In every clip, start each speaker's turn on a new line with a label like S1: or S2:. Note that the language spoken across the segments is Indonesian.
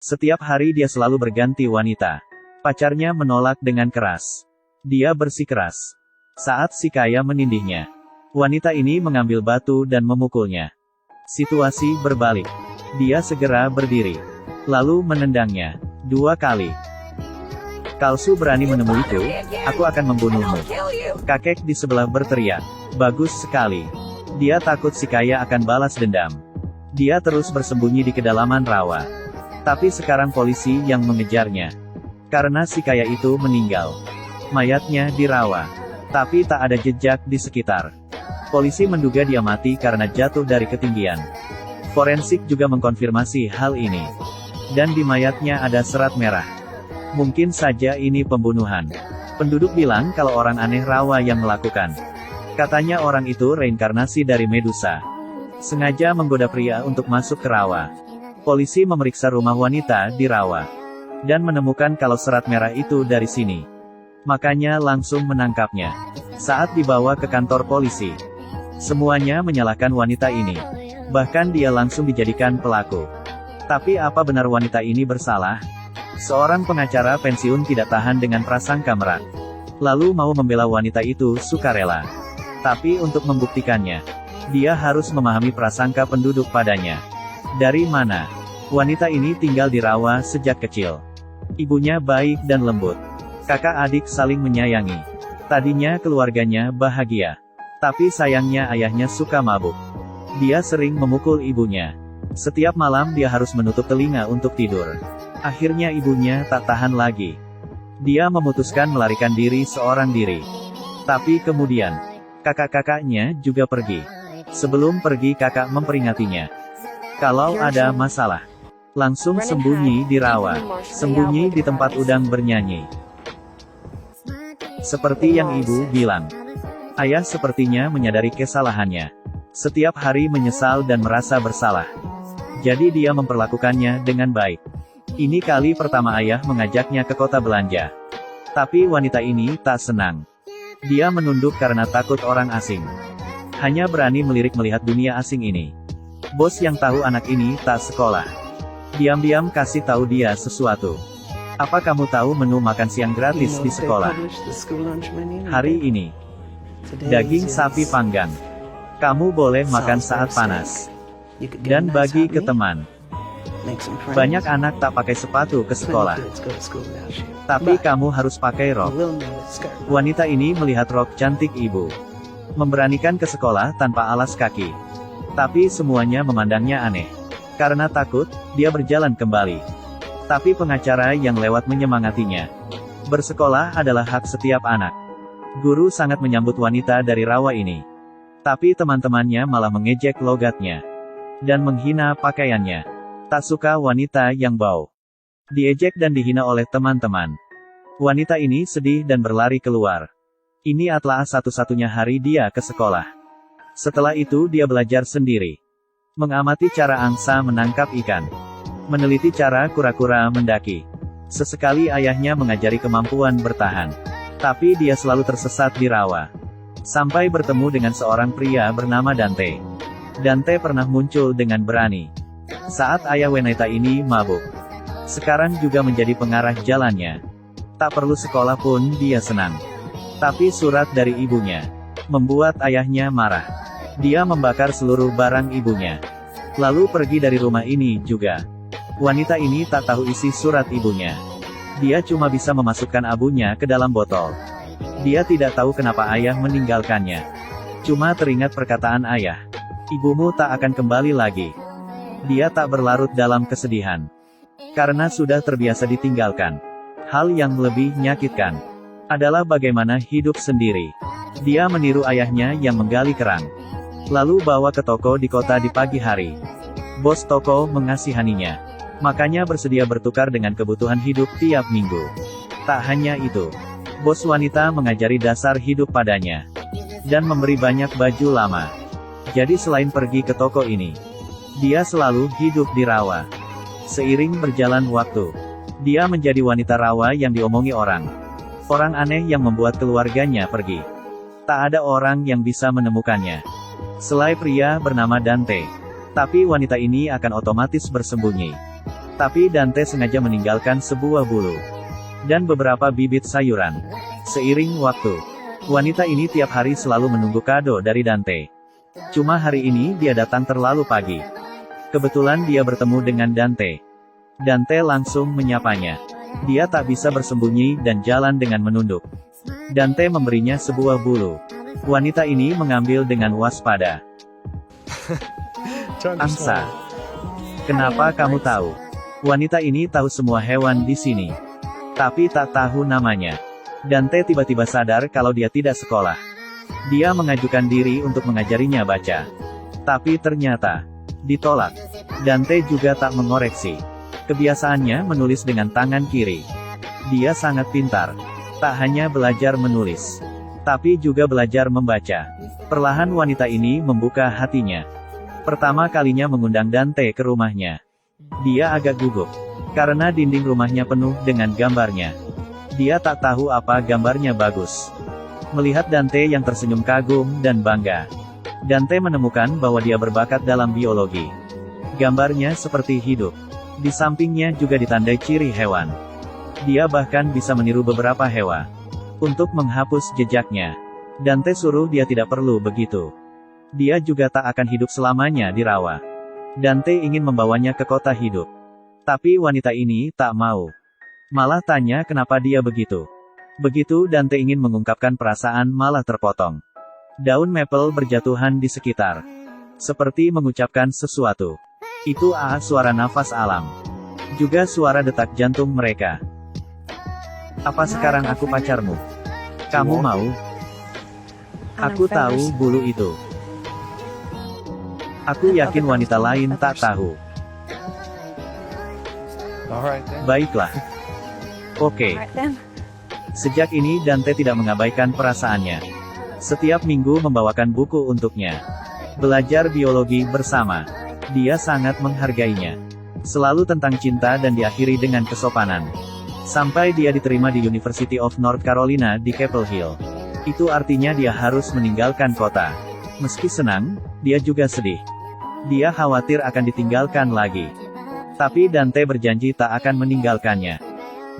S1: Setiap hari dia selalu berganti wanita. Pacarnya menolak dengan keras. Dia bersikeras. Saat si kaya menindihnya, wanita ini mengambil batu dan memukulnya. Situasi berbalik. Dia segera berdiri, lalu menendangnya 2 kali. "Kalsu berani menemuiku, aku akan membunuhmu." Kakek di sebelah berteriak. Bagus sekali. Dia takut si kaya akan balas dendam. Dia terus bersembunyi di kedalaman rawa. Tapi sekarang polisi yang mengejarnya. Karena si kaya itu meninggal. Mayatnya di rawa. Tapi tak ada jejak di sekitar. Polisi menduga dia mati karena jatuh dari ketinggian. Forensik juga mengkonfirmasi hal ini. Dan di mayatnya ada serat merah. Mungkin saja ini pembunuhan. Penduduk bilang kalau orang aneh rawa yang melakukan. Katanya orang itu reinkarnasi dari Medusa. Sengaja menggoda pria untuk masuk ke rawa. Polisi memeriksa rumah wanita di rawa. Dan menemukan kalau serat merah itu dari sini. Makanya langsung menangkapnya. Saat dibawa ke kantor polisi, semuanya menyalahkan wanita ini. Bahkan dia langsung dijadikan pelaku. Tapi apa benar wanita ini bersalah? Seorang pengacara pensiun tidak tahan dengan prasangka merak. Lalu mau membela wanita itu sukarela. Tapi untuk membuktikannya, dia harus memahami prasangka penduduk padanya. Dari mana? Wanita ini tinggal di rawa sejak kecil. Ibunya baik dan lembut. Kakak adik saling menyayangi. Tadinya keluarganya bahagia. Tapi sayangnya ayahnya suka mabuk. Dia sering memukul ibunya. Setiap malam dia harus menutup telinga untuk tidur. Akhirnya ibunya tak tahan lagi. Dia memutuskan melarikan diri seorang diri. Tapi kemudian, kakak-kakaknya juga pergi. Sebelum pergi kakak memperingatinya. Kalau ada masalah, langsung sembunyi di rawa. Sembunyi di tempat udang bernyanyi. Seperti yang ibu bilang. Ayah sepertinya menyadari kesalahannya. Setiap hari menyesal dan merasa bersalah. Jadi dia memperlakukannya dengan baik. Ini kali pertama ayah mengajaknya ke kota belanja. Tapi wanita ini tak senang. Dia menunduk karena takut orang asing. Hanya berani melirik melihat dunia asing ini. Bos yang tahu anak ini tak sekolah. Diam-diam kasih tahu dia sesuatu. Apa kamu tahu menu makan siang gratis di sekolah? Hari ini, daging sapi panggang. Kamu boleh makan saat panas. Dan bagi ke teman. Banyak anak tak pakai sepatu ke sekolah. Tapi kamu harus pakai rok. Wanita ini melihat rok cantik ibu. Memberanikan ke sekolah tanpa alas kaki. Tapi semuanya memandangnya aneh. Karena takut, dia berjalan kembali. Tapi pengacara yang lewat menyemangatinya. Bersekolah adalah hak setiap anak. Guru sangat menyambut wanita dari rawa ini. Tapi teman-temannya malah mengejek logatnya. Dan menghina pakaiannya. Tak suka wanita yang bau. Diejek dan dihina oleh teman-teman. Wanita ini sedih dan berlari keluar. Ini adalah satu-satunya hari dia ke sekolah. Setelah itu dia belajar sendiri. Mengamati cara angsa menangkap ikan. Meneliti cara kura-kura mendaki. Sesekali ayahnya mengajari kemampuan bertahan. Tapi dia selalu tersesat di rawa. Sampai bertemu dengan seorang pria bernama Dante. Dante pernah muncul dengan berani. Saat ayah wanita ini mabuk. Sekarang juga menjadi pengarah jalannya. Tak perlu sekolah pun dia senang. Tapi surat dari ibunya membuat ayahnya marah. Dia membakar seluruh barang ibunya. Lalu pergi dari rumah ini juga. Wanita ini tak tahu isi surat ibunya. Dia cuma bisa memasukkan abunya ke dalam botol. Dia tidak tahu kenapa ayah meninggalkannya. Cuma teringat perkataan ayah. Ibumu tak akan kembali lagi. Dia tak berlarut dalam kesedihan. Karena sudah terbiasa ditinggalkan. Hal yang lebih menyakitkan adalah bagaimana hidup sendiri. Dia meniru ayahnya yang menggali kerang. Lalu bawa ke toko di kota di pagi hari. Bos toko mengasihaninya. Makanya bersedia bertukar dengan kebutuhan hidup tiap minggu. Tak hanya itu. Bos wanita mengajari dasar hidup padanya. Dan memberi banyak baju lama. Jadi selain pergi ke toko ini, dia selalu hidup di rawa. Seiring berjalan waktu, dia menjadi wanita rawa yang diomongi orang. Orang aneh yang membuat keluarganya pergi. Tak ada orang yang bisa menemukannya. Selain pria bernama Dante. Tapi wanita ini akan otomatis bersembunyi. Tapi Dante sengaja meninggalkan sebuah bulu dan beberapa bibit sayuran. Seiring waktu, wanita ini tiap hari selalu menunggu kado dari Dante. Cuma hari ini dia datang terlalu pagi. Kebetulan dia bertemu dengan Dante. Dante langsung menyapanya. Dia tak bisa bersembunyi dan jalan dengan menunduk. Dante memberinya sebuah bulu. Wanita ini mengambil dengan waspada. Angsa, kenapa kamu tahu? Wanita ini tahu semua hewan di sini, tapi tak tahu namanya. Dante tiba-tiba sadar kalau dia tidak sekolah. Dia mengajukan diri untuk mengajarinya baca, tapi ternyata ditolak. Dante juga tak mengoreksi. Kebiasaannya menulis dengan tangan kiri. Dia sangat pintar. Tak hanya belajar menulis, tapi juga belajar membaca. Perlahan wanita ini membuka hatinya. Pertama kalinya mengundang Dante ke rumahnya. Dia agak gugup, karena dinding rumahnya penuh dengan gambarnya. Dia tak tahu apa gambarnya bagus. Melihat Dante yang tersenyum kagum dan bangga, Dante menemukan bahwa dia berbakat dalam biologi. Gambarnya seperti hidup. Di sampingnya juga ditandai ciri hewan. Dia bahkan bisa meniru beberapa hewan. Untuk menghapus jejaknya, Dante suruh dia tidak perlu begitu. Dia juga tak akan hidup selamanya di rawa. Dante ingin membawanya ke kota hidup. Tapi wanita ini tak mau. Malah tanya kenapa dia begitu. Begitu Dante ingin mengungkapkan perasaan malah terpotong. Daun maple berjatuhan di sekitar. Seperti mengucapkan sesuatu. Itu suara nafas alam. Juga suara detak jantung mereka. Apa sekarang aku pacarmu? Kamu mau? Aku tahu bulu itu. Aku yakin wanita lain tak tahu. Baiklah. Oke. Sejak ini Dante tidak mengabaikan perasaannya. Setiap minggu membawakan buku untuknya. Belajar biologi bersama. Dia sangat menghargainya. Selalu tentang cinta dan diakhiri dengan kesopanan. Sampai dia diterima di University of North Carolina di Chapel Hill. Itu artinya dia harus meninggalkan kota. Meski senang, dia juga sedih. Dia khawatir akan ditinggalkan lagi. Tapi Dante berjanji tak akan meninggalkannya.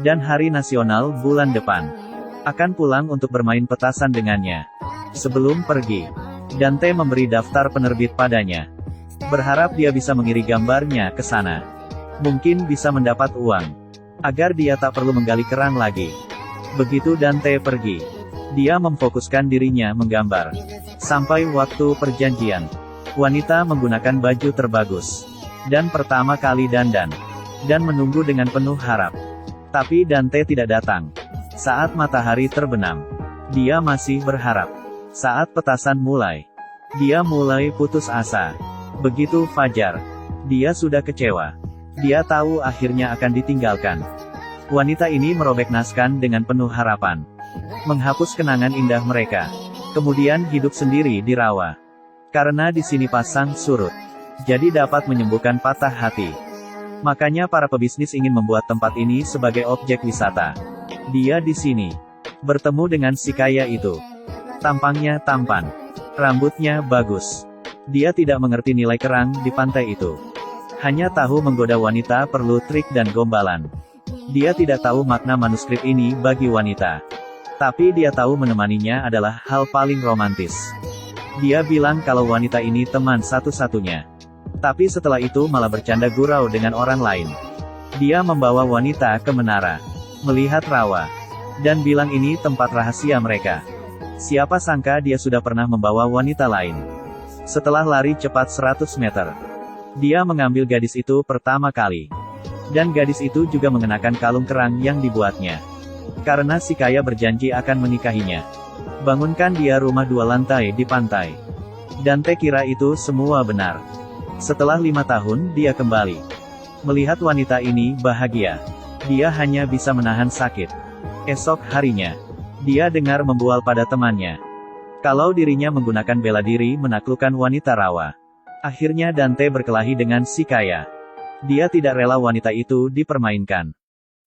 S1: Dan hari nasional bulan depan, akan pulang untuk bermain petasan dengannya. Sebelum pergi, Dante memberi daftar penerbit padanya. Berharap dia bisa mengirim gambarnya ke sana. Mungkin bisa mendapat uang. Agar dia tak perlu menggali kerang lagi. Begitu Dante pergi, dia memfokuskan dirinya menggambar. Sampai waktu perjanjian, wanita menggunakan baju terbagus. Dan pertama kali dandan. Dan menunggu dengan penuh harap. Tapi Dante tidak datang. Saat matahari terbenam, dia masih berharap. Saat petasan mulai, dia mulai putus asa. Begitu fajar, dia sudah kecewa. Dia tahu akhirnya akan ditinggalkan. Wanita ini merobek naskah dengan penuh harapan. Menghapus kenangan indah mereka. Kemudian hidup sendiri di rawa. Karena di sini pasang surut. Jadi dapat menyembuhkan patah hati. Makanya para pebisnis ingin membuat tempat ini sebagai objek wisata. Dia di sini bertemu dengan si kaya itu. Tampangnya tampan. Rambutnya bagus. Dia tidak mengerti nilai kerang di pantai itu. Hanya tahu menggoda wanita perlu trik dan gombalan. Dia tidak tahu makna manuskrip ini bagi wanita. Tapi dia tahu menemaninya adalah hal paling romantis. Dia bilang kalau wanita ini teman satu-satunya. Tapi setelah itu malah bercanda gurau dengan orang lain. Dia membawa wanita ke menara, melihat rawa, dan bilang ini tempat rahasia mereka. Siapa sangka dia sudah pernah membawa wanita lain. Setelah lari cepat 100 meter, dia mengambil gadis itu pertama kali. Dan gadis itu juga mengenakan kalung kerang yang dibuatnya. Karena si kaya berjanji akan menikahinya. Bangunkan dia rumah 2 lantai di pantai. Dante kira itu semua benar. Setelah 5 tahun dia kembali. Melihat wanita ini bahagia. Dia hanya bisa menahan sakit. Esok harinya, dia dengar membual pada temannya. Kalau dirinya menggunakan bela diri menaklukkan wanita rawa. Akhirnya Dante berkelahi dengan si kaya. Dia tidak rela wanita itu dipermainkan.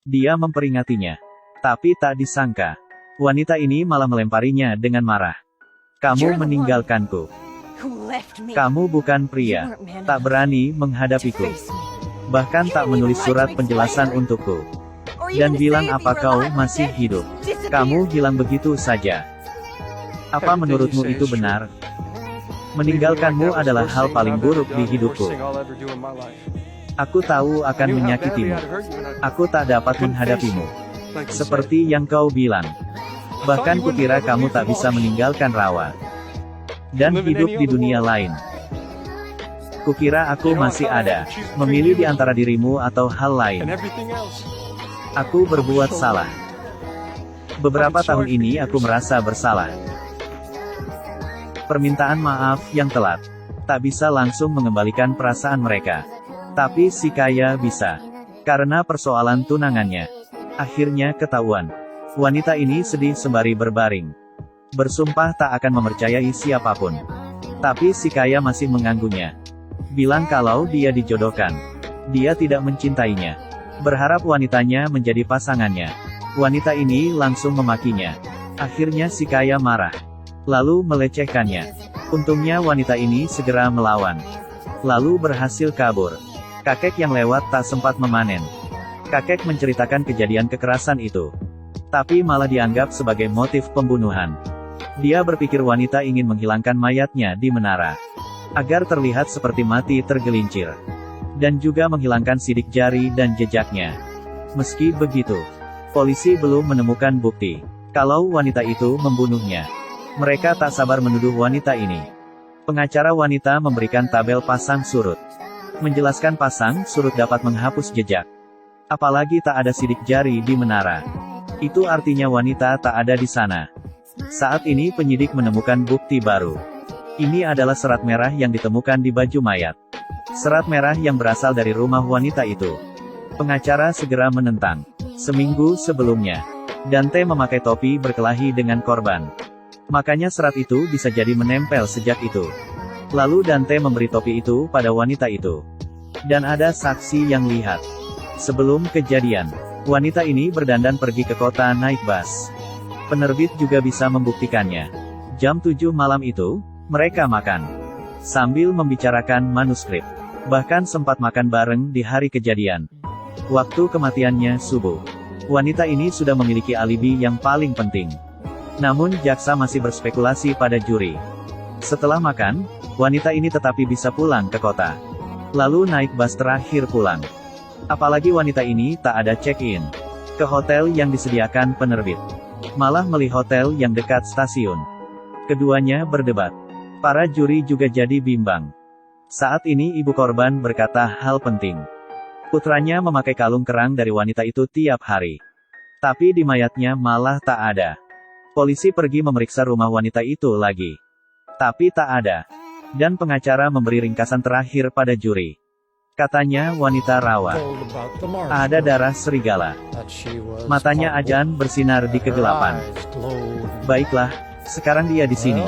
S1: Dia memperingatinya. Tapi tak disangka, wanita ini malah melemparinya dengan marah. Kamu meninggalkanku. Kamu bukan pria. Tak berani menghadapiku. Bahkan tak menulis surat penjelasan untukku. Dan bilang apa kau masih hidup. Kamu hilang begitu saja. Apa menurutmu itu benar? Meninggalkanmu adalah hal paling buruk di hidupku. Aku tahu akan menyakitimu. Aku tak dapat menghadapimu. Seperti yang kau bilang. Bahkan kukira kamu tak bisa meninggalkan Rawa. Dan hidup di dunia lain. Kukira aku masih ada. Memilih di antara dirimu atau hal lain. Aku berbuat salah. Beberapa tahun ini aku merasa bersalah. Permintaan maaf yang telat. Tak bisa langsung mengembalikan perasaan mereka. Tapi si kaya bisa. Karena persoalan tunangannya. Akhirnya ketahuan. Wanita ini sedih sembari berbaring. Bersumpah tak akan mempercayai siapapun. Tapi si kaya masih mengganggunya. Bilang kalau dia dijodohkan. Dia tidak mencintainya. Berharap wanitanya menjadi pasangannya. Wanita ini langsung memakinya. Akhirnya si kaya marah. Lalu melecehkannya. Untungnya wanita ini segera melawan. Lalu berhasil kabur. Kakek yang lewat tak sempat memanen. Kakek menceritakan kejadian kekerasan itu. Tapi malah dianggap sebagai motif pembunuhan. Dia berpikir wanita ingin menghilangkan mayatnya di menara. Agar terlihat seperti mati tergelincir. Dan juga menghilangkan sidik jari dan jejaknya. Meski begitu, polisi belum menemukan bukti kalau wanita itu membunuhnya. Mereka tak sabar menuduh wanita ini. Pengacara wanita memberikan tabel pasang surut. Menjelaskan pasang surut dapat menghapus jejak. Apalagi tak ada sidik jari di menara. Itu artinya wanita tak ada di sana. Saat ini penyidik menemukan bukti baru. Ini adalah serat merah yang ditemukan di baju mayat. Serat merah yang berasal dari rumah wanita itu. Pengacara segera menentang. Seminggu sebelumnya, Dante memakai topi berkelahi dengan korban. Makanya serat itu bisa jadi menempel sejak itu. Lalu Dante memberi topi itu pada wanita itu. Dan ada saksi yang lihat. Sebelum kejadian, wanita ini berdandan pergi ke kota naik bus. Penerbit juga bisa membuktikannya. Jam 7 malam itu, mereka makan. Sambil membicarakan manuskrip. Bahkan sempat makan bareng di hari kejadian. Waktu kematiannya subuh. Wanita ini sudah memiliki alibi yang paling penting. Namun jaksa masih berspekulasi pada juri. Setelah makan, wanita ini tetapi bisa pulang ke kota. Lalu naik bus terakhir pulang. Apalagi wanita ini tak ada check-in ke hotel yang disediakan penerbit. Malah milih hotel yang dekat stasiun. Keduanya berdebat. Para juri juga jadi bimbang. Saat ini ibu korban berkata hal penting. Putranya memakai kalung kerang dari wanita itu tiap hari. Tapi di mayatnya malah tak ada. Polisi pergi memeriksa rumah wanita itu lagi. Tapi tak ada. Dan pengacara memberi ringkasan terakhir pada juri. Katanya wanita Rawa. Ada darah serigala. Matanya ajan bersinar di kegelapan. Baiklah, sekarang dia di sini.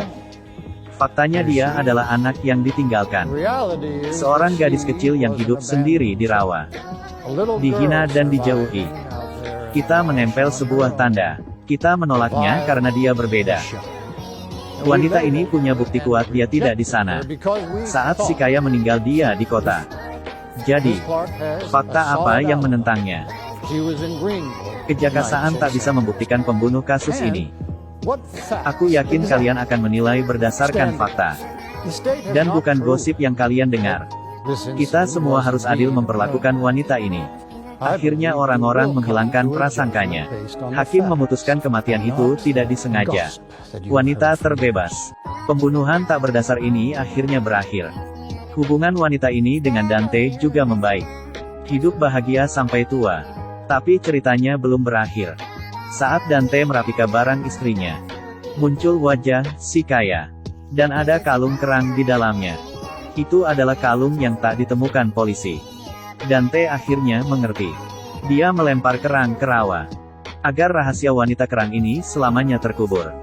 S1: Faktanya dia adalah anak yang ditinggalkan. Seorang gadis kecil yang hidup sendiri di Rawa. Dihina dan dijauhi. Kita menempel sebuah tanda. Kita menolaknya karena dia berbeda. Wanita ini punya bukti kuat dia tidak di sana. Saat si kaya meninggal dia di kota. Jadi, fakta apa yang menentangnya? Kejaksaan tak bisa membuktikan pembunuh kasus ini. Aku yakin kalian akan menilai berdasarkan fakta. Dan bukan gosip yang kalian dengar. Kita semua harus adil memperlakukan wanita ini. Akhirnya orang-orang menghilangkan prasangkanya. Hakim memutuskan kematian itu tidak disengaja. Wanita terbebas. Pembunuhan tak berdasar ini akhirnya berakhir. Hubungan wanita ini dengan Dante juga membaik. Hidup bahagia sampai tua. Tapi ceritanya belum berakhir. Saat Dante merapika barang istrinya, muncul wajah si kaya. Dan ada kalung kerang di dalamnya. Itu adalah kalung yang tak ditemukan polisi. Dante akhirnya mengerti. Dia melempar kerang ke Rawa. Agar rahasia wanita kerang ini selamanya terkubur.